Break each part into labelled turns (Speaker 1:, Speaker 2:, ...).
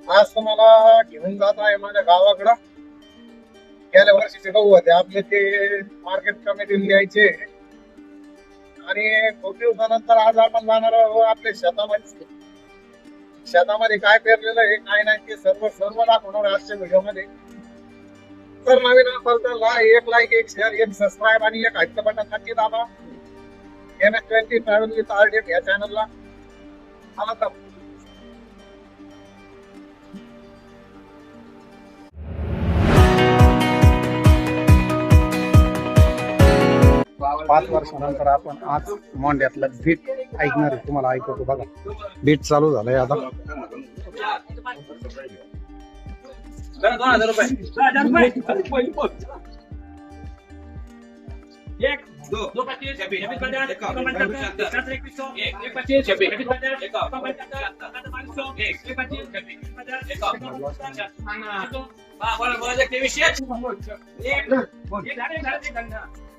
Speaker 1: आज तुम्हाला घेऊन जात आहे माझ्या गावाकडं. गेल्या वर्षीचे गहू होते आपले, ते मार्केट कमिटीला द्यायचे आणि खूप दिवसानंतर आज आपण जाणार आहोत आपल्या शेतामध्ये. शेतामध्ये काय पेरलेलं आहे काय नाही ते सर्व सर्व दाखवणार आहे आजच्या व्हिडिओ मध्ये. तर नवीन असाल तर एक लाईक, एक शेअर, एक सबस्क्राईब आणि एक हाईटचं बटन नक्की दाबा. MS20 ट्रॅव्हल विथ RDF या चॅनलला. आला तर 5 वर्षानंतर आपण आज मोंड्यातलं बीट ऐकणार आहे. तुम्हाला ऐकवतो बघा. बीट चालू झालंय आता.
Speaker 2: 2000 रुपये. 1 2 25 26 50 55 21 25 26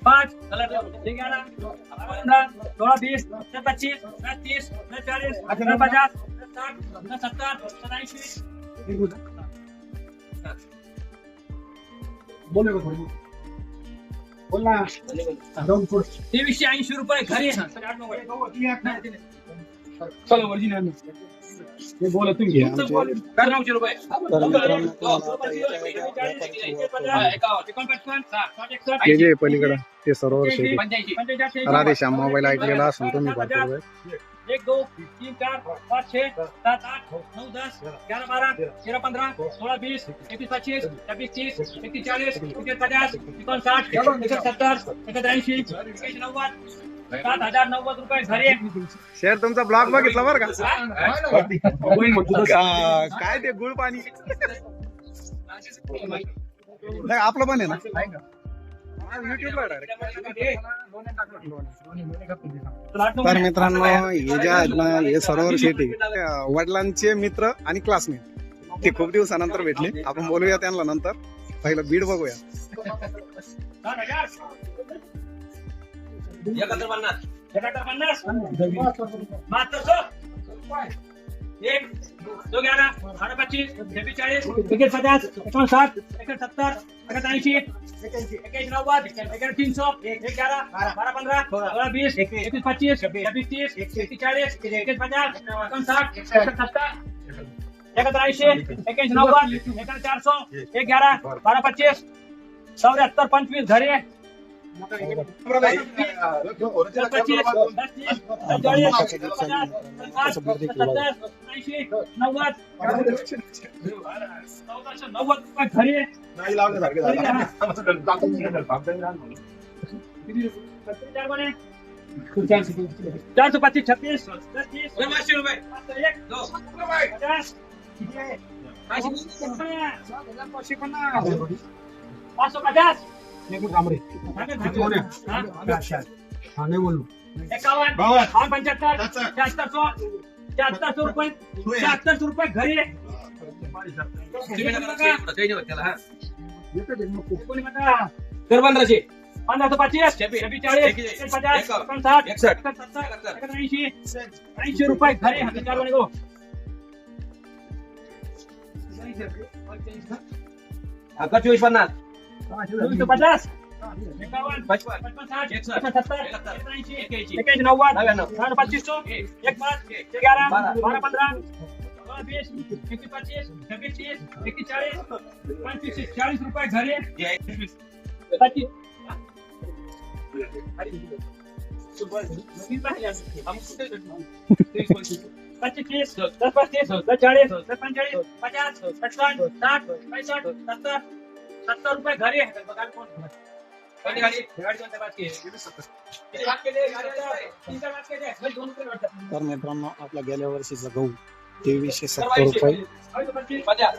Speaker 2: 5 11 16 20 25 30 40 50 60 70 80
Speaker 1: बोल ना.
Speaker 2: 2380 रुपये घरी. चलो ओरिजिनल
Speaker 1: हे बोला तुम्ही.
Speaker 2: 900 रुपये.
Speaker 1: हे जे पलीकडं ते सरोवर शेती राधेश्याम मोबाईल ऐकलेला असून तुम्ही भरपूर वेळ.
Speaker 2: 1 2 3 4 5 6 7 8 9 10 11 12 13 15 16 20 21 25 26 30 31 40 41 50 59 60 71 70 81 7090 रुपये घरी.
Speaker 1: शेअर तुमचा ब्लॉग बघितला बरं का. काय ते गुळ पाणी नाही आपलं पण आहे ना. तर मित्रांनो हे जे आहेत ना हे सरोवर शेती वडिलांचे मित्र आणि क्लासमेट ते खूप दिवसानंतर भेटले. आपण बोलूया त्यांना नंतर. पहिलं बीड बघूया.
Speaker 2: 1 2 11 18 25 46 51 50 59 70 81 81 90 11 300 11 12 15 16 20 21 25 26 30 41 41 50 59 70 81 81 90 400 11 12 25 74 25 घरी. 74 रुपये 74 रुपये घरी. 1525 80 रुपये घरी. 2450 250 51 55 60 70 81 90 2500 1 5 11 12 15 20 21 25 26 30 41 45 40 रुपये घरी. 25 10 35 10 40 10 45 50 55 60 65 70 70 रुपये घरी.
Speaker 1: तर मित्रांनो आपला गेल्या वर्षीचा गहू 2370 रुपये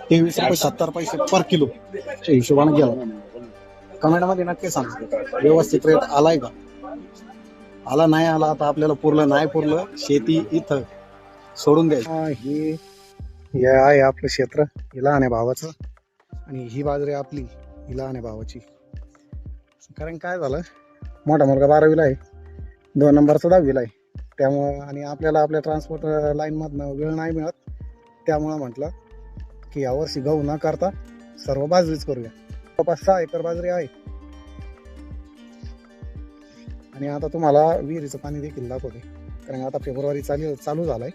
Speaker 1: 23 रुपये 70 पैसे पर किलो च्या हिशोबाने गेला. कमेंट मध्ये नक्की सांगा व्यवस्थित रेट आलाय का. आला नाही आला आता आपल्याला पुरलं नाही पुरलं शेती इथं सोडून द्यायचं. हे आहे आपलं क्षेत्र. हे लहान आहे भावाचं आणि ही बाजरी आपली ही लहान आहे भावाची. कारण काय झालं मोठा मुलगा 12वीला आहे, 2 नंबरचा 10वीला आहे. त्यामुळं आणि आपल्याला आपल्या ट्रान्सपोर्ट लाईन मधनं वेळ नाही मिळत. त्यामुळं म्हटलं की यावर्षी गहू न करता सर्व बाजरीच करूया. जवळपास 6 एकर बाजरी आहे. आणि आता तुम्हाला विहिरीचं पाणी देखील दाखवते, कारण आता फेब्रुवारी चालू झालाय.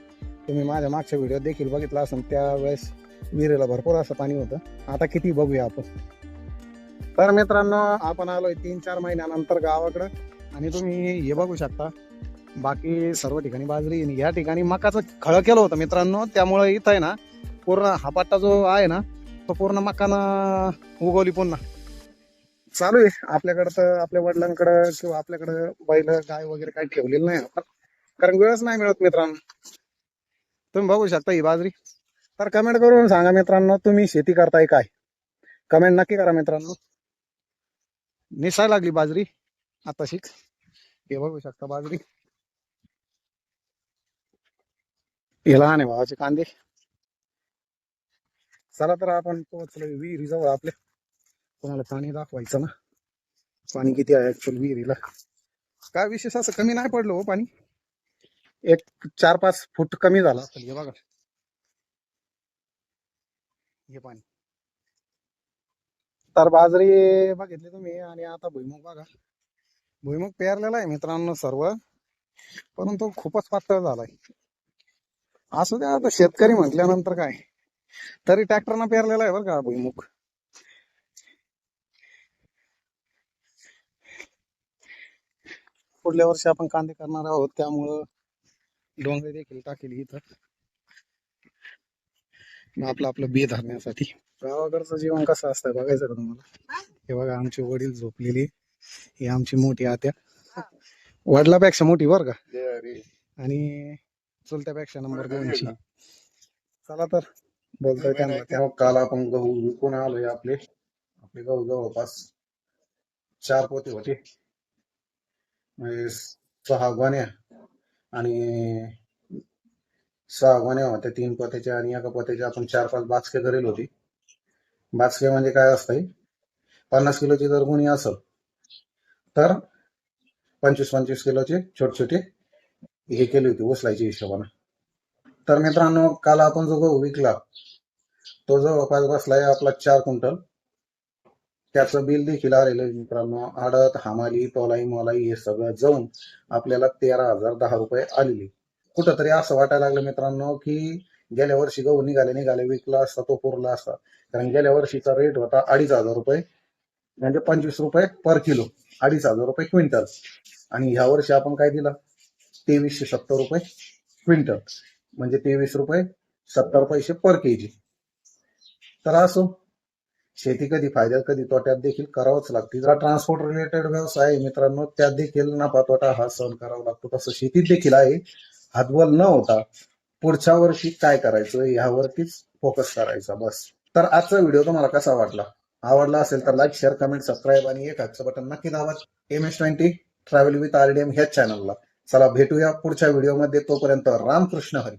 Speaker 1: तुम्ही माझ्या मागच्या व्हिडिओ देखील बघितला असेल, त्यावेळेस विहिरीला भरपूर असं पाणी होतं. आता किती बघूया आपण. तर मित्रांनो, आपण आलोय 3-4 महिन्यानंतर गावाकडं. आणि तुम्ही हे बघू शकता, बाकी सर्व ठिकाणी बाजरी आणि या ठिकाणी मकाचं खळं केलं होतं मित्रांनो. त्यामुळे इथं आहे ना पूर्ण हा पट्टा जो आहे ना, तो पूर्ण मकानं उगवली पुन्हा. चालू आहे आपल्याकडं. तर आपल्या वडिलांकडं किंवा आपल्याकडं बैल गाय वगैरे काही ठेवलेलं नाही आपण, कारण वेळच नाही मिळत मित्रांनो. तुम्ही बघू शकता ही बाजरी. तर कमेंट करून सांगा मित्रांनो, तुम्ही शेती करताय काय? कमेंट नक्की करा मित्रांनो. निसायला लागली बाजरी आता शिक. हे बघू शकता बाजरी. हे लहान आहे भावाचे कांदे. चला तर आपण पोहोचलो विहिरी जवळ आपल्या. कोणाला पाणी दाखवायचं ना, पाणी किती आहे ऍक्च्युअली विहिरीला. काय विशेष असं कमी नाही पडलं हो पाणी, एक 4-5 फूट कमी झाला असेल. हे बघा हे पाणी. तर बाजरी बघितली तुम्ही. आणि आता भुईमुग बघा. भुईमुग पेरलेला आहे मित्रांनो सर्व, परंतु खूपच पातळ झालाय. असू द्या, आता शेतकरी म्हटल्यानंतर काय, तरी ट्रॅक्टरनं पेरलेला आहे बरं का भुईमुग. पुढल्या वर्षी आपण कांदे करणार आहोत, त्यामुळं डोंगरे देखील टाकेल इथं आपलं बी धरण्यासाठी. गावाकडचं जीवन कसं असतं बघायचं का तुम्हाला. हे बघा आमचे वडील झोपलेली, ही आमची मोठी आत्या, वडिलापेक्षा मोठी बरं का, आणि चुलत्यापेक्षा नंबर 2ची. चला तर बोलतोय त्यांना. तेव्हा काल आपण गहू विकून आलोय. आपले गहू जवळपास 4 पोते होते, म्हणजे 6 गोण्या. आणि 6 गोण्या होत्या 3 पोत्याच्या, आणि एका पोत्याच्या आपण 4-5 बाचके करेल होती. बाचके म्हणजे काय असतंय, 50 किलोची जर गुणी असेल तर 25-25 किलोचे छोटे छोटे हे केली होती उचलायची हिशोबाने. तर मित्रांनो, काल आपण जो गहू विकला तो जवळपास बसलाय आपला 4 क्विंटल. त्याचं बिल देखील आलेलं आहे मित्रांनो. आडत हमाली तोलाई मोलाई हे सगळं जाऊन आपल्याला 13,010 रुपये आलेली. कुठंतरी असं वाटायला लागलं मित्रांनो की गेल्या वर्षी गहू निघाले विकला असता तो पुरला असता. कारण गेल्या वर्षीचा रेट होता 2,500 रुपये, म्हणजे 25 रुपये पर किलो, 2,500 रुपये क्विंटल. आणि ह्या वर्षी आपण काय दिला, 2,370 रुपये क्विंटल, म्हणजे 23 रुपये 70 पैसे पर केजी. तर असो, शेती कधी फायद्यात कधी तोट्यात देखील करावंच लागते. जरा ट्रान्सपोर्ट रिलेटेड व्यवसाय आहे मित्रांनो, त्यात देखील नफा तोटा हा सहन करावा लागतो. तसं शेतीत देखील आहे. हातबल न होता पुढच्या वर्षी काय करायचं ह्यावरतीच फोकस करायचा बस. तर आजचा व्हिडिओ तुम्हाला कसा वाटला? आवडला असेल तर लाईक, शेअर, कमेंट, सबस्क्राईब आणि एक हातचं बटन नक्की दाबा MS20 ट्रॅव्हल विथ RDM ह्या चॅनलला. चला भेटूया पुढच्या व्हिडिओमध्ये. तोपर्यंत रामकृष्ण हरी.